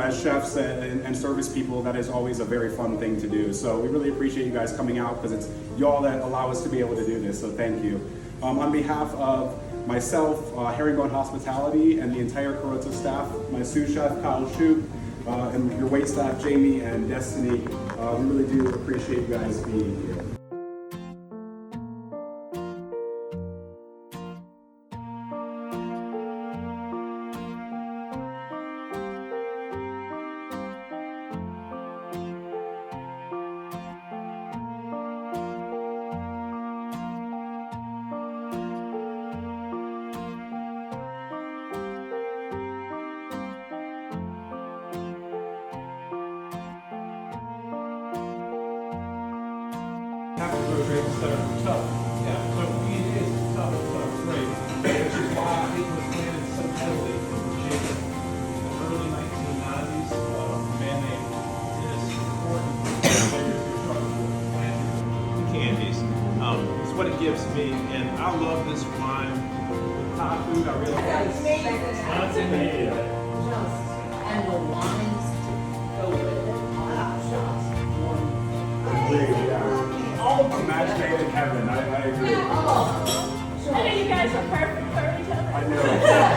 as chefs and service people, that is always a very fun thing to do. So we really appreciate you guys coming out because it's y'all that allow us to be able to do this. So thank you. On behalf of myself, Herringbone Hospitality, and the entire Carrozza staff, my sous chef, Kyle Shoup, and your wait staff, Jamie and Destiny, we really do appreciate you guys being here. Growth rates that are tough. Yeah, so it is tough rate, which is why it was planted so heavily in Virginia. In the early 1990s, a man named Dennis Horton planted the candies. It's what it gives me, and I love this wine. With Thai food, I really like it. It's amazing. And the wines to go with it. All of them match made in heaven. I agree. I know you guys are perfect for each other. I know.